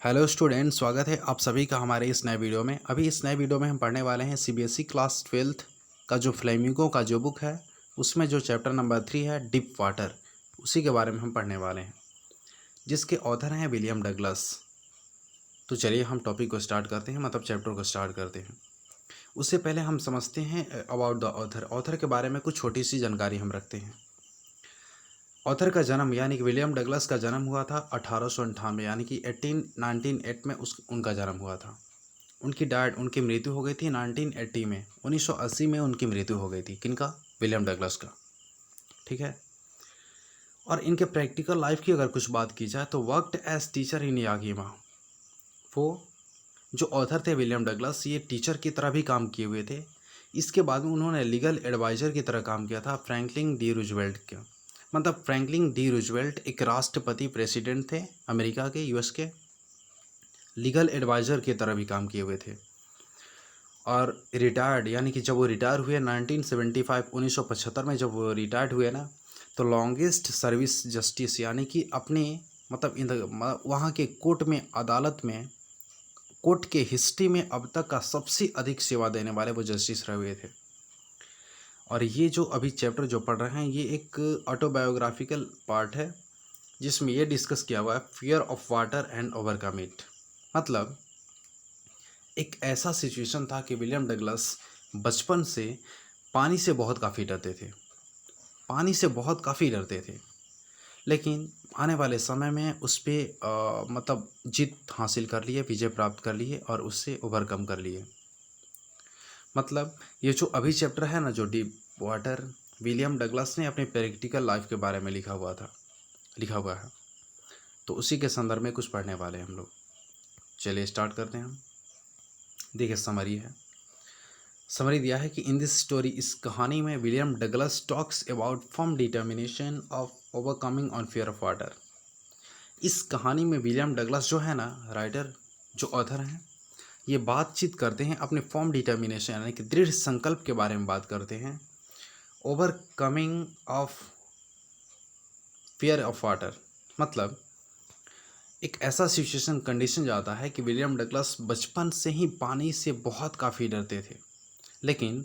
Hello student, स्वागत है आप सभी का हमारे इस नए वीडियो में। अभी इस नए वीडियो में हम पढ़ने वाले हैं सीबीएसई क्लास 12th का जो फ्लेमिंगो का जो बुक है उसमें जो चैप्टर नंबर 3 है डीप वाटर, उसी के बारे में हम पढ़ने वाले हैं, जिसके ऑथर हैं विलियम डगलस। तो चलिए हम टॉपिक को स्टार्ट करते हैं, मतलब चैप्टर को स्टार्ट करते हैं। उससे पहले हम समझते हैं अबाउट द ऑथर के बारे में कुछ छोटी सी जानकारी हम रखते हैं। ऑथर का जन्म यानी कि विलियम डगलस का जन्म हुआ था 1898 यानी कि 1908 में उनका जन्म हुआ था। उनकी मृत्यु हो गई थी 1980 में, 1980 में उनकी मृत्यु हो गई थी। किनका? विलियम डगलस का। ठीक है। और इनके प्रैक्टिकल लाइफ की अगर कुछ बात की जाए तो वर्कड एज टीचर इन यागिमा। वो जो ऑथर थे विलियम डगलस, ये टीचर की तरह भी काम किए हुए थे। इसके बाद में उन्होंने लीगल एडवाइज़र की तरह काम किया था फ्रैंकलिन डी रूजवेल्ट का। मतलब फ्रैंकलिन डी रूजवेल्ट एक राष्ट्रपति प्रेसिडेंट थे अमेरिका के, यूएस के। लीगल एडवाइज़र की तरह भी काम किए हुए थे। और रिटायर्ड यानी कि जब वो रिटायर हुए 1975 1975 में जब वो रिटायर्ड हुए ना, तो लॉन्गेस्ट सर्विस जस्टिस यानी कि अपने मतलब वहाँ के कोर्ट में, अदालत में, कोर्ट के हिस्ट्री में अब तक का सबसे अधिक सेवा देने वाले वो जस्टिस रहे हुए थे। और ये जो अभी चैप्टर जो पढ़ रहे हैं ये एक ऑटोबायोग्राफिकल पार्ट है, जिसमें ये डिस्कस किया हुआ है fear of water and overcome it. मतलब एक ऐसा सिचुएशन था कि विलियम डगलस बचपन से पानी से बहुत काफ़ी डरते थे, पानी से बहुत काफ़ी डरते थे। लेकिन आने वाले समय में उस पर मतलब जीत हासिल कर लिए, विजय प्राप्त कर लिए और उससे ओवरकम कर लिए। मतलब ये जो अभी चैप्टर है ना, जो डीप वाटर, विलियम डगलस ने अपनी प्रैक्टिकल लाइफ के बारे में लिखा हुआ है। तो उसी के संदर्भ में कुछ पढ़ने वाले हैं हम लोग। चलिए स्टार्ट करते हैं हम। देखिए समरी दिया है कि इन दिस स्टोरी, इस कहानी में William Douglas talks about firm determination of overcoming on fear of water. इस कहानी में विलियम डगलस जो है ना, राइटर, जो ऑथर हैं, ये बातचीत करते हैं अपने फर्म डिटर्मिनेशन यानी कि दृढ़ संकल्प के बारे में बात करते हैं, overcoming of fear of water. मतलब एक ऐसा सिचुएशन, कंडीशन जाता है कि विलियम डगलस बचपन से ही पानी से बहुत काफ़ी डरते थे। लेकिन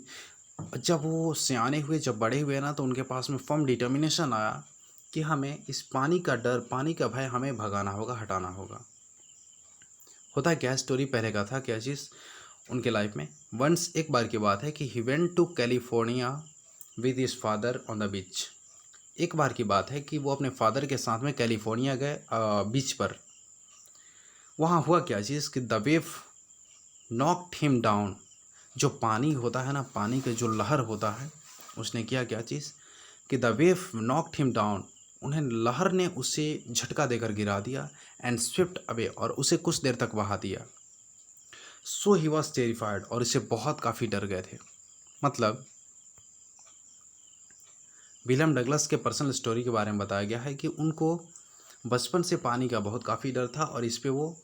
जब वो सियाने हुए, जब बड़े हुए ना, तो उनके पास में फर्म डिटर्मिनेशन आया कि हमें इस पानी का डर, पानी का भय हमें भगाना होगा, हटाना होगा। होता है क्या, स्टोरी पहले का था क्या चीज़ उनके लाइफ में। वंस एक बार की बात है कि he went to California with his father on the beach. एक बार की बात है कि वो अपने फादर के साथ में कैलिफोर्निया गए बीच पर। वहाँ हुआ क्या चीज़ कि the wave knocked him down. जो पानी होता है ना, पानी का जो लहर होता है, उसने किया क्या चीज़ कि the wave knocked him down, उन्हें लहर ने उसे झटका देकर गिरा दिया, एंड स्विफ्ट अवे, और उसे कुछ देर तक बहा दिया। सो ही वॉज टेरिफाइड, और इसे बहुत काफ़ी डर गए थे। मतलब विलियम डगलस के पर्सनल स्टोरी के बारे में बताया गया है कि उनको बचपन से पानी का बहुत काफ़ी डर था और इस पे वो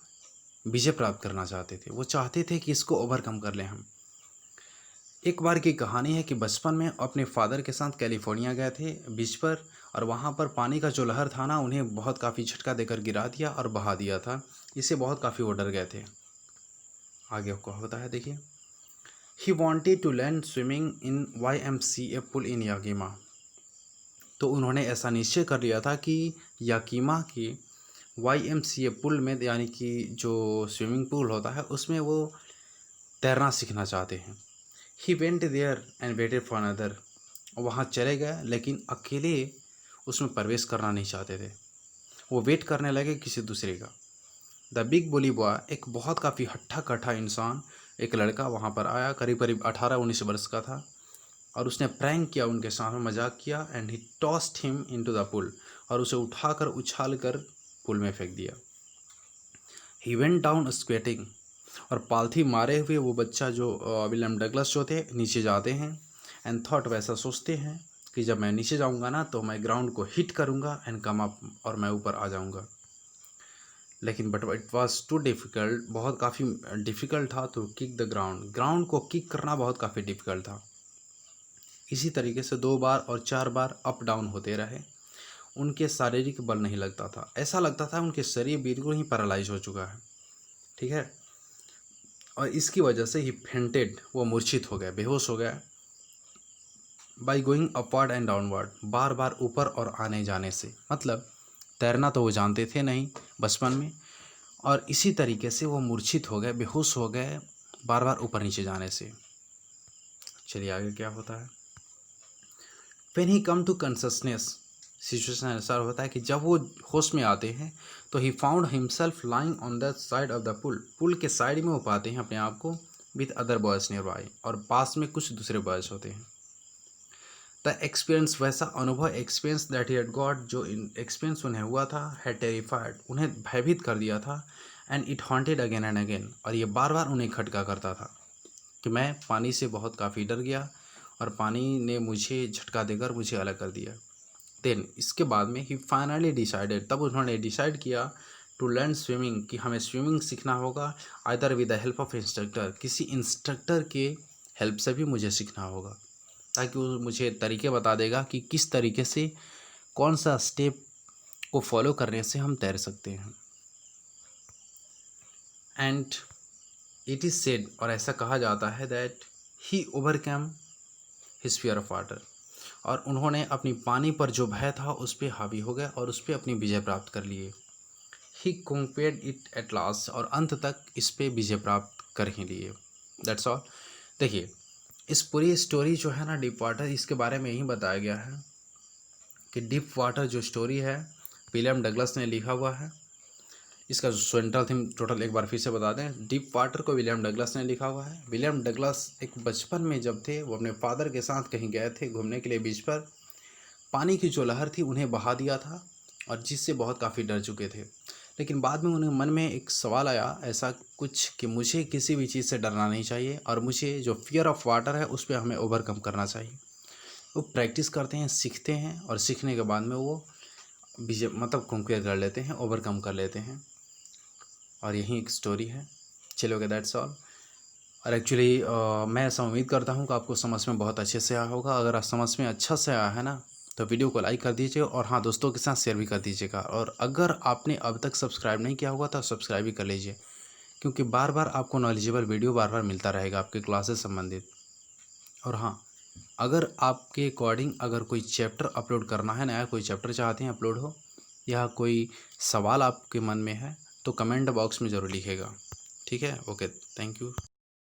विजय प्राप्त करना चाहते थे। वो चाहते थे कि इसको ओवरकम कर लें हम। एक बार की कहानी है कि बचपन में अपने फादर के साथ कैलिफोर्निया गए थे बीच पर, और वहाँ पर पानी का जो लहर था ना, उन्हें बहुत काफ़ी झटका देकर गिरा दिया और बहा दिया था। इससे बहुत काफ़ी वो डर गए थे। आगे क्या होता है देखिए। He wanted to learn swimming in YMCA pool in Yakima. तो उन्होंने ऐसा निश्चय कर लिया था कि याकीमा की YMCA पुल में, यानी कि जो स्विमिंग पूल होता है, उसमें वो तैरना सीखना चाहते हैं। He went there and waited for another. वहाँ चले गए लेकिन अकेले उसमें प्रवेश करना नहीं चाहते थे, वो वेट करने लगे किसी दूसरे का। द बिग बुली बॉय, एक बहुत काफ़ी हट्ठा कट्ठा इंसान, एक लड़का वहाँ पर आया, करीब करीब 18-19 वर्ष का था, और उसने प्रैंक किया, उनके सामने मजाक किया, and he tossed him into the pool, और उसे उठाकर उछाल कर पुल में फेंक दिया। ही वेंट डाउन स्क्वेटिंग, और पालथी मारे हुए वो बच्चा जो विलियम डगलस जो थे नीचे जाते हैं, एंड थॉट, वैसा सोचते हैं कि जब मैं नीचे जाऊंगा ना तो मैं ग्राउंड को हिट करूंगा एंड कम अप, और मैं ऊपर आ जाऊंगा। लेकिन but it was too difficult, बहुत काफ़ी डिफ़िकल्ट था to kick the ground, ground को किक करना बहुत काफ़ी डिफ़िकल्ट था। इसी तरीके से 2 बार और 4 बार अप डाउन होते रहे। उनके शारीरिक बल नहीं लगता था, ऐसा लगता था उनके शरीर बिल्कुल ही पैरालाइज हो चुका है। ठीक है। और इसकी वजह से ही फेंटेड, वो मूर्छित हो गया, बेहोश हो गया। By going upward and downward, बार बार ऊपर और आने जाने से, मतलब तैरना तो वो जानते थे नहीं बचपन में, और इसी तरीके से वो मूर्छित हो गए, बेहोश हो गए बार बार ऊपर नीचे जाने से। चलिए आगे क्या होता है। When he come to consciousness, situation ऐसा होता है कि जब वो होश में आते हैं तो he found himself lying on the side of the pool, pool के साइड में वो पाते हैं अपने आप को, with other boys nearby, और पास में कुछ दूसरे बॉयज़ होते हैं। द एक्सपीरियंस, वैसा अनुभव, experience that he had got, जो एक्सपीरियंस उन्हें हुआ था, हैड टेरिफाइड, उन्हें भयभीत कर दिया था, and it haunted again and again, और ये बार बार उन्हें खटका करता था कि मैं पानी से बहुत काफ़ी डर गया और पानी ने मुझे झटका देकर मुझे अलग कर दिया। देन इसके बाद में ही फाइनली डिसाइडेड, तब उन्होंने डिसाइड किया टू लर्न स्विमिंग, कि हमें स्विमिंग सीखना होगा, either with the help of instructor, किसी इंस्ट्रक्टर के हेल्प से भी मुझे सीखना होगा, ताकि वो मुझे तरीके बता देगा कि किस तरीके से, कौन सा स्टेप को फॉलो करने से हम तैर सकते हैं। एंड इट इज़ सेड, और ऐसा कहा जाता है, that he overcome his fear of water, और उन्होंने अपनी पानी पर जो भय था उस पर हावी हो गए और उस पर अपनी विजय प्राप्त कर लिए। ही कॉन्क्वेड इट एट लास्ट, और अंत तक इस पे विजय प्राप्त कर ही लिए। That's all. देखिए इस पूरी स्टोरी जो है ना डीप वाटर, इसके बारे में यही बताया गया है कि डीप वाटर जो स्टोरी है विलियम डगलस ने लिखा हुआ है। इसका जो सेंट्रल थीम टोटल एक बार फिर से बता दें, डीप वाटर को विलियम डगलस ने लिखा हुआ है। विलियम डगलस एक बचपन में जब थे, वो अपने फादर के साथ कहीं गए थे घूमने के लिए बीच पर, पानी की जो लहर थी उन्हें बहा दिया था, और जिससे बहुत काफ़ी डर चुके थे। लेकिन बाद में उन्हें मन में एक सवाल आया ऐसा कुछ कि मुझे किसी भी चीज़ से डरना नहीं चाहिए, और मुझे जो फियर ऑफ वाटर है उस पर हमें ओवरकम करना चाहिए। वो प्रैक्टिस करते हैं, सीखते हैं, और सीखने के बाद में वो विजय मतलब कंक्वेयर कर लेते हैं, ओवरकम कर लेते हैं। और यही एक स्टोरी है। चलो ओके, दैट्स ऑल। और एक्चुअली मैं ऐसा उम्मीद करता हूँ कि आपको समझ में बहुत अच्छे से आया होगा। अगर आप समझ में अच्छा से आया है ना, तो वीडियो को लाइक कर दीजिए, और हाँ दोस्तों के साथ शेयर भी कर दीजिएगा। और अगर आपने अब तक सब्सक्राइब नहीं किया होगा तो सब्सक्राइब भी कर लीजिए, क्योंकि बार बार आपको नॉलेजेबल वीडियो बार बार मिलता रहेगा आपके क्लास से संबंधित। और हाँ, अगर आपके अकॉर्डिंग अगर कोई चैप्टर अपलोड करना है, नया कोई चैप्टर चाहते हैं अपलोड हो, या कोई सवाल आपके मन में है, तो कमेंट बॉक्स में ज़रूर लिखिएगा। ठीक है, ओके, थैंक यू।